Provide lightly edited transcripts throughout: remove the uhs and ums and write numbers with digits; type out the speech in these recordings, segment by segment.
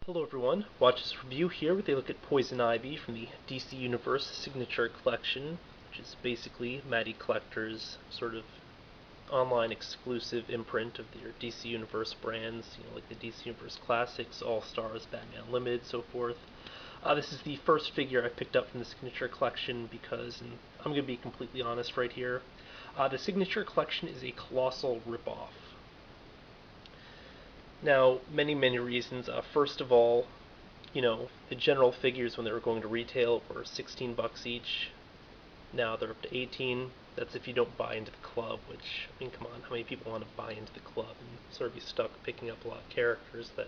Hello everyone, watch this review here where they look at Poison Ivy from the DC Universe Signature Collection, which is basically Matty Collector's sort of online exclusive imprint of their DC Universe brands, like the DC Universe Classics, All-Stars, Batman Unlimited, so forth. This is the first figure I picked up from the Signature Collection because, and I'm going to be completely honest right here, the Signature Collection is a colossal ripoff. Now, many reasons. First of all, the general figures when they were going to retail were 16 bucks each. Now they're up to 18. That's if you don't buy into the club, which, I mean, come on, how many people want to buy into the club and sort of be stuck picking up a lot of characters that,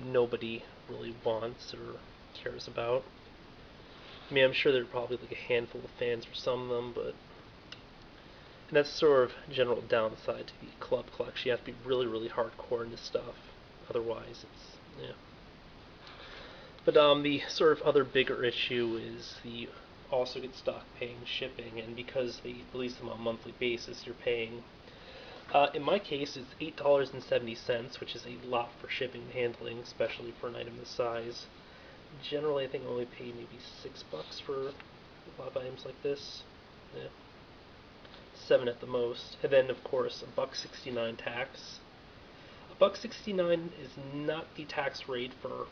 nobody really wants or cares about? I mean, I'm sure there are probably like a handful of fans for some of them, but and that's sort of general downside to the club collection. You have to be really hardcore into stuff. Otherwise, it's, yeah. But the sort of other bigger issue is the also get stuck paying shipping, and because they release them on a monthly basis, you're paying. In my case, it's $8.70, which is a lot for shipping and handling, especially for an item this size. Generally, I think I only pay maybe $6 for a lot of items like this. Yeah. 7 at the most, and then of course $1.69 tax. $1.69 is not the tax rate for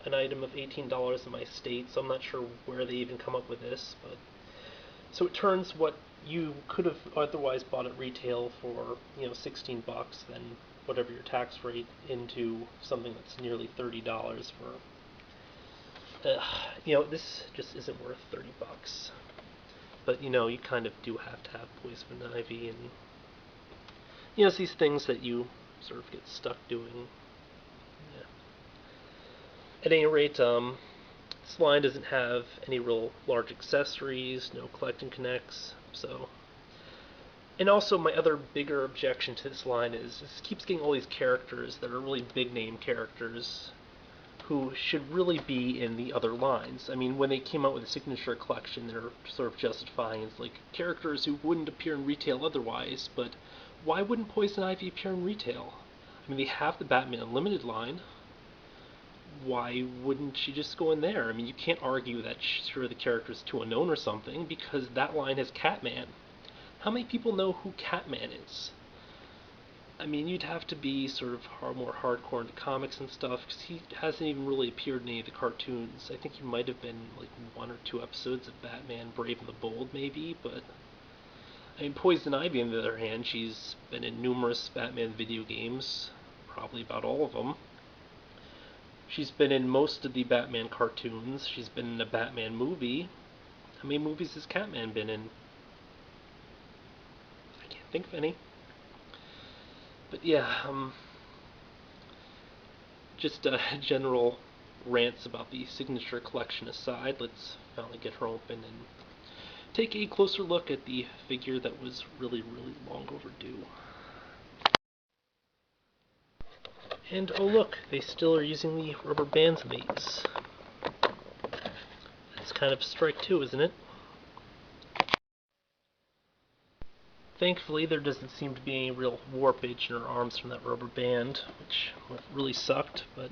an item of $18 in my state, so I'm not sure where they even come up with this. But so it turns what you could have otherwise bought at retail for 16 bucks, then whatever your tax rate, into something that's nearly $30 for. This just isn't worth 30 bucks. But you kind of do have to have Poison Ivy, and it's these things that you sort of get stuck doing. Yeah. At any rate, this line doesn't have any real large accessories, no collecting connects, so. And also, my other bigger objection to this line is it keeps getting all these characters that are really big name characters who should really be in the other lines. I mean, when they came out with the Signature Collection, they're sort of justifying as like characters who wouldn't appear in retail otherwise, but why wouldn't Poison Ivy appear in retail? I mean, they have the Batman Unlimited line. Why wouldn't she just go in there? I mean, you can't argue that sure the character's too unknown or something, because that line has Catman. How many people know who Catman is? I mean, you'd have to be sort of more hardcore into comics and stuff, because he hasn't even really appeared in any of the cartoons. I think he might have been like 1 or 2 episodes of Batman Brave and the Bold, maybe, but I mean, Poison Ivy, on the other hand, she's been in numerous Batman video games, probably about all of them. She's been in most of the Batman cartoons. She's been in a Batman movie. How many movies has Catman been in? I can't think of any. But yeah, just general rants about the Signature Collection aside, let's finally get her open and take a closer look at the figure that was really long overdue. And oh look, they still are using the rubber bands in these. That's kind of a strike too, isn't it? Thankfully, there doesn't seem to be any real warpage in her arms from that rubber band, which really sucked, but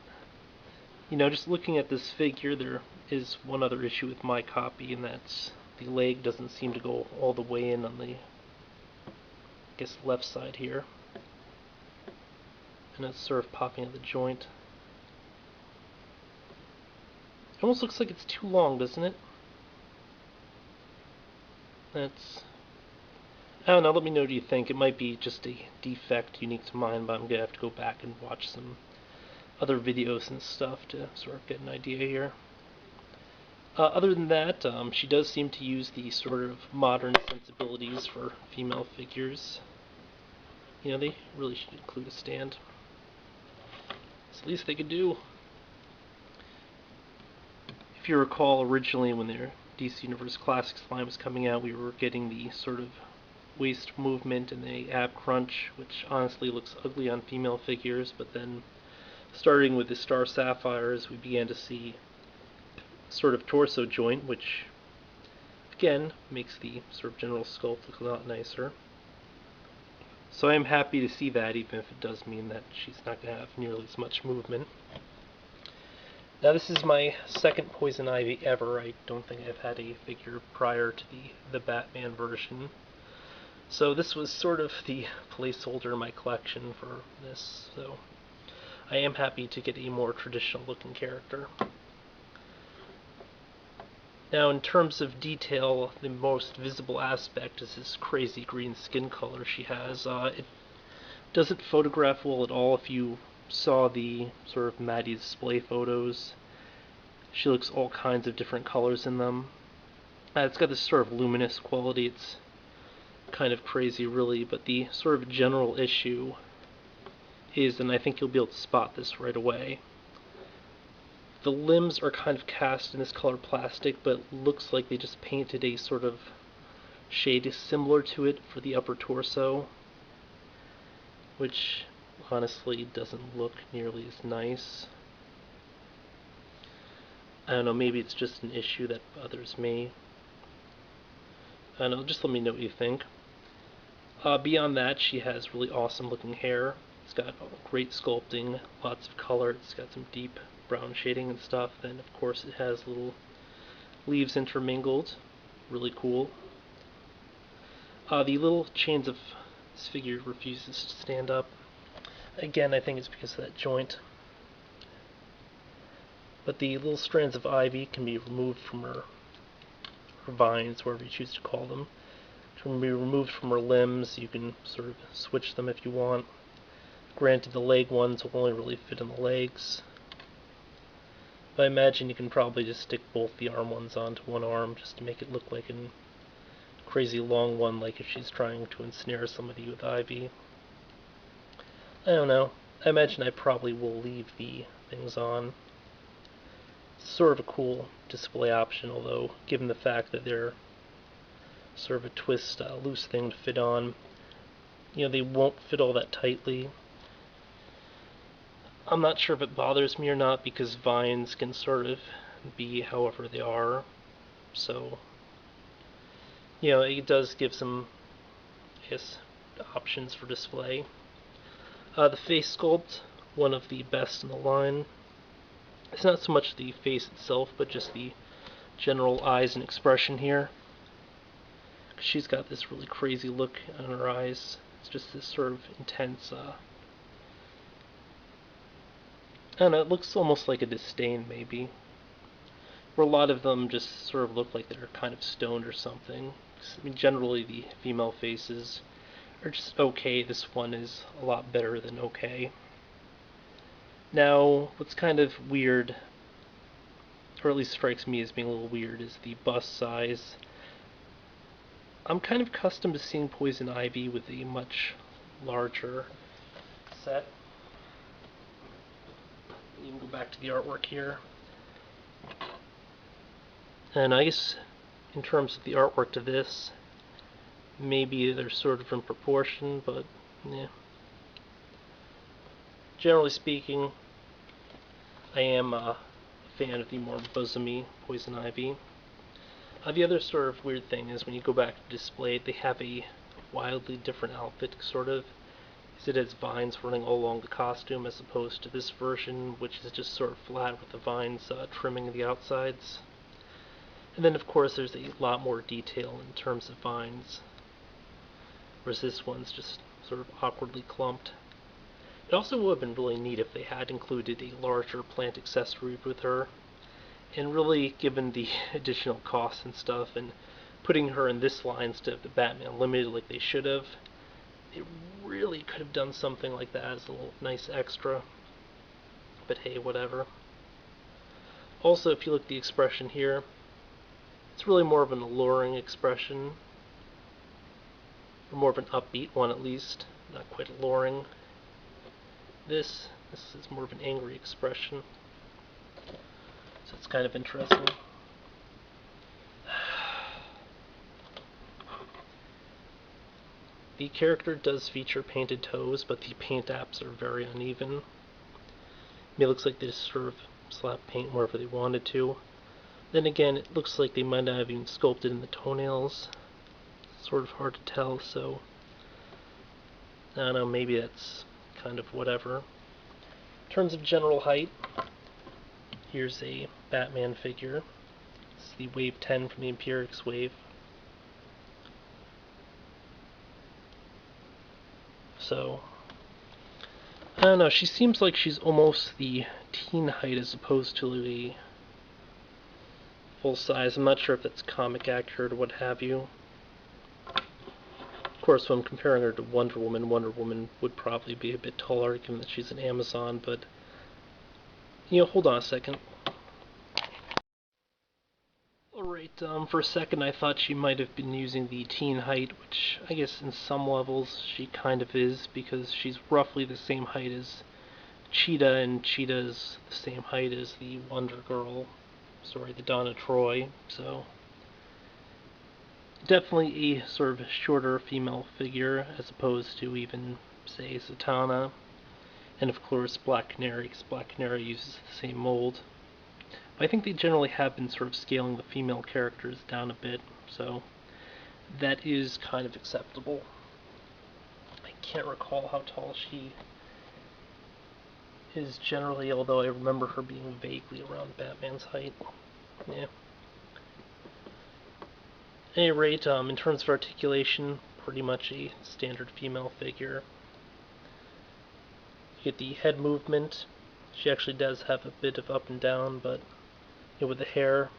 just looking at this figure, there is one other issue with my copy, and that's the leg doesn't seem to go all the way in on the, I guess, left side here. And it's sort of popping at the joint. It almost looks like it's too long, doesn't it? I don't know, let me know what you think. It might be just a defect unique to mine, but I'm going to have to go back and watch some other videos and stuff to sort of get an idea here. Other than that, she does seem to use the sort of modern sensibilities for female figures. They really should include a stand. It's the least they could do. If you recall, originally when their DC Universe Classics line was coming out, we were getting the sort of waist movement and the ab crunch, which honestly looks ugly on female figures, but then starting with the Star Sapphires, we began to see sort of torso joint, which again makes the sort of general sculpt look a lot nicer. So I am happy to see that, even if it does mean that she's not going to have nearly as much movement. Now this is my second Poison Ivy ever. I don't think I've had a figure prior to the Batman version. So this was sort of the placeholder in my collection for this, so I am happy to get a more traditional looking character. Now in terms of detail, the most visible aspect is this crazy green skin color she has. It doesn't photograph well at all. If you saw the sort of Maddie display photos, she looks all kinds of different colors in them. It's got this sort of luminous quality. It's kind of crazy really, but the sort of general issue is, and I think you'll be able to spot this right away, the limbs are kind of cast in this color plastic, but looks like they just painted a sort of shade similar to it for the upper torso, which honestly doesn't look nearly as nice. I don't know, maybe it's just an issue that bothers me. I don't know, just let me know what you think. Beyond that, she has really awesome looking hair. It's got great sculpting, lots of color, it's got some deep brown shading and stuff. Then of course it has little leaves intermingled, really cool. The little chains of this figure refuses to stand up. Again, I think it's because of that joint. But the little strands of ivy can be removed from her vines, whatever you choose to call them. Can be removed from her limbs. You can sort of switch them if you want. Granted, the leg ones will only really fit in the legs. But I imagine you can probably just stick both the arm ones onto one arm just to make it look like a crazy long one, like if she's trying to ensnare somebody with ivy. I don't know. I imagine I probably will leave the things on. It's sort of a cool display option, although given the fact that they're sort of a twist, loose thing to fit on, they won't fit all that tightly. I'm not sure if it bothers me or not, because vines can sort of be however they are, so it does give some, I guess, options for display. The face sculpt, one of the best in the line. It's not so much the face itself, but just the general eyes and expression here. She's got this really crazy look on her eyes. It's just this sort of intense, I don't know, it looks almost like a disdain, maybe. Where a lot of them just sort of look like they're kind of stoned or something. I mean, generally the female faces are just okay. This one is a lot better than okay. Now, what's kind of weird, or at least strikes me as being a little weird, is the bust size. I'm kind of accustomed to seeing Poison Ivy with a much larger set. You can go back to the artwork here. And I guess in terms of the artwork to this, maybe they're sort of in proportion, but yeah. Generally speaking, I am a fan of the more bosomy Poison Ivy. The other sort of weird thing is when you go back to display it, they have a wildly different outfit, sort of. It has vines running all along the costume, as opposed to this version, which is just sort of flat with the vines trimming the outsides. And then, of course, there's a lot more detail in terms of vines, whereas this one's just sort of awkwardly clumped. It also would have been really neat if they had included a larger plant accessory with her. And really, given the additional costs and stuff, and putting her in this line instead of the Batman Limited like they should have, they really could have done something like that as a little nice extra. But hey, whatever. Also, if you look at the expression here, it's really more of an alluring expression, or more of an upbeat one at least, not quite alluring. This is more of an angry expression. So it's kind of interesting. The character does feature painted toes, but the paint apps are very uneven. It looks like they just sort of slapped paint wherever they wanted to. Then again, it looks like they might not have even sculpted in the toenails. It's sort of hard to tell, so I don't know, maybe that's kind of whatever. In terms of general height, here's a Batman figure. It's the Wave 10 from the Empirix wave. So, I don't know, she seems like she's almost the teen height as opposed to the full size. I'm not sure if that's comic accurate or what have you. Of course, when I'm comparing her to Wonder Woman would probably be a bit taller given that she's an Amazon, but, hold on a second. Alright, for a second I thought she might have been using the teen height, which I guess in some levels she kind of is, because she's roughly the same height as Cheetah, and Cheetah is the same height as the Wonder Girl, the Donna Troy, so definitely a sort of shorter female figure as opposed to even, say, Zatanna, and of course Black Canary, because Black Canary uses the same mold. But I think they generally have been sort of scaling the female characters down a bit, so that is kind of acceptable. I can't recall how tall she is generally, although I remember her being vaguely around Batman's height. Yeah. At any rate, in terms of articulation, pretty much a standard female figure. You get the head movement. She actually does have a bit of up and down, but with the hair,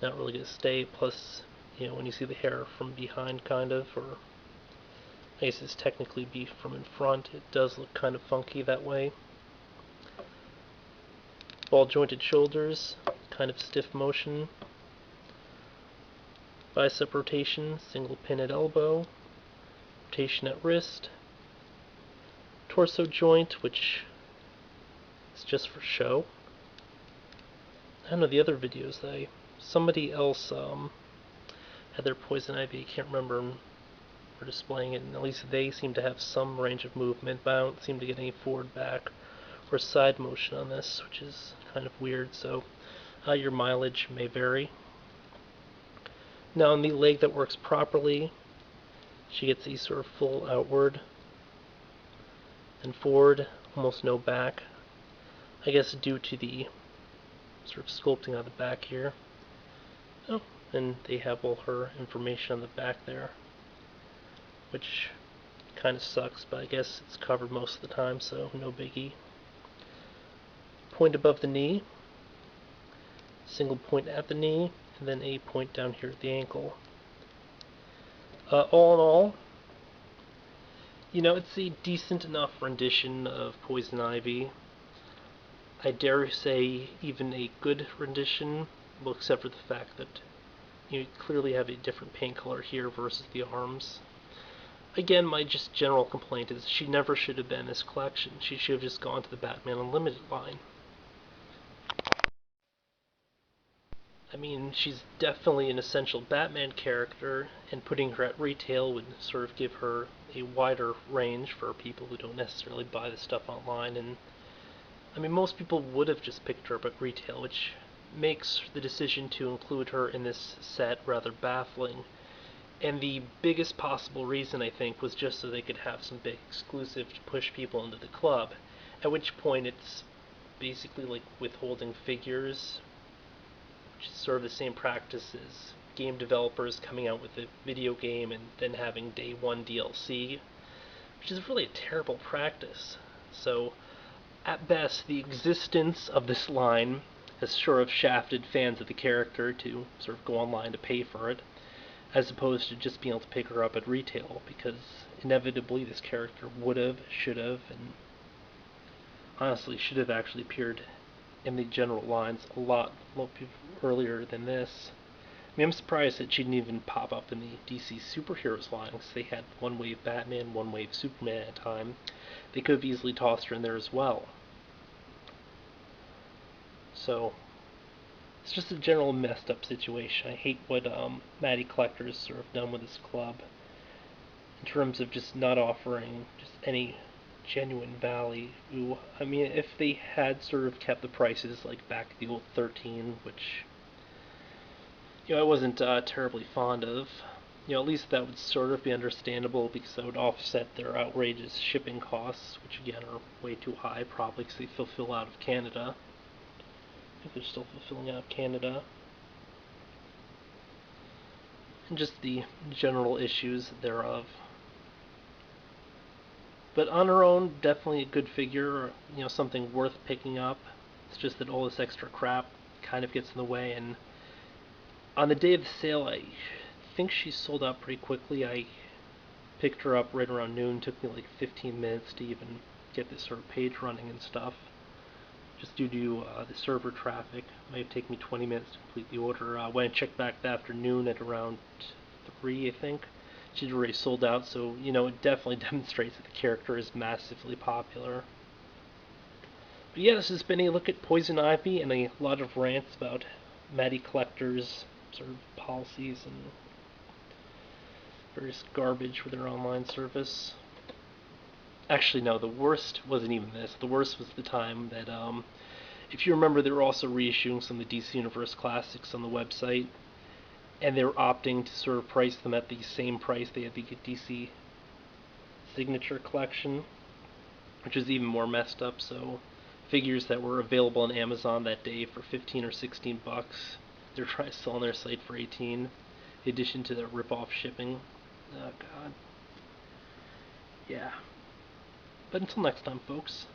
not really going to stay. Plus, when you see the hair from behind, kind of, or I guess it's technically be from in front, it does look kind of funky that way. Ball jointed shoulders, kind of stiff motion. Bicep rotation, single pin at elbow, rotation at wrist, torso joint, which is just for show. I don't know, the other videos that somebody else had their Poison Ivy, I can't remember, for displaying it, and at least they seem to have some range of movement, but I don't seem to get any forward, back, or side motion on this, which is kind of weird, so your mileage may vary. Now on the leg that works properly, she gets a sort of full outward and forward, almost no back. I guess due to the sort of sculpting on the back here. Oh, and they have all her information on the back there, which kind of sucks, but I guess it's covered most of the time, so no biggie. Point above the knee, single point at the knee, and then a point down here at the ankle. All in all, it's a decent enough rendition of Poison Ivy. I dare say even a good rendition, well, except for the fact that you clearly have a different paint color here versus the arms. Again, my just general complaint is she never should have been in this collection. She should have just gone to the Batman Unlimited line. I mean, she's definitely an essential Batman character, and putting her at retail would sort of give her a wider range for people who don't necessarily buy the stuff online. And I mean, most people would have just picked her up at retail, which makes the decision to include her in this set rather baffling. And the biggest possible reason, I think, was just so they could have some big exclusive to push people into the club, at which point it's basically like withholding figures, which is sort of the same practice as game developers coming out with a video game and then having day one DLC, which is really a terrible practice. So, at best, the existence of this line has sort of shafted fans of the character to sort of go online to pay for it, as opposed to just being able to pick her up at retail, because inevitably this character would have, should have, and honestly should have actually appeared in the general lines a lot earlier than this. I mean, I'm surprised that she didn't even pop up in the DC Superheroes line, because they had one wave Batman, one wave Superman at a time. They could have easily tossed her in there as well. So, it's just a general messed up situation. I hate what Matty Collector's sort of done with this club, in terms of just not offering just any genuine value. I mean, if they had sort of kept the prices like back to the old 13, which I wasn't terribly fond of. at least that would sort of be understandable because that would offset their outrageous shipping costs, which again are way too high, probably because they fulfill out of Canada. I think they're still fulfilling out of Canada. And just the general issues thereof. But on her own, definitely a good figure, something worth picking up. It's just that all this extra crap kind of gets in the way, and on the day of the sale, I think she sold out pretty quickly. I picked her up right around noon. Took me like 15 minutes to even get this sort of page running and stuff. Just due to the server traffic. It might have taken me 20 minutes to complete the order. When I checked back that afternoon at around 3, I think, she'd already sold out, so, it definitely demonstrates that the character is massively popular. But yeah, this has been a look at Poison Ivy and a lot of rants about Maddie Collector's sort of policies and various garbage with their online service. Actually, no, the worst wasn't even this. The worst was the time that, if you remember, they were also reissuing some of the DC Universe classics on the website, and they were opting to sort of price them at the same price they had the DC Signature Collection, which is even more messed up. So figures that were available on Amazon that day for 15 or 16 bucks, they're trying to sell on their site for 18, in addition to the rip-off shipping. Oh god. Yeah. But until next time, folks.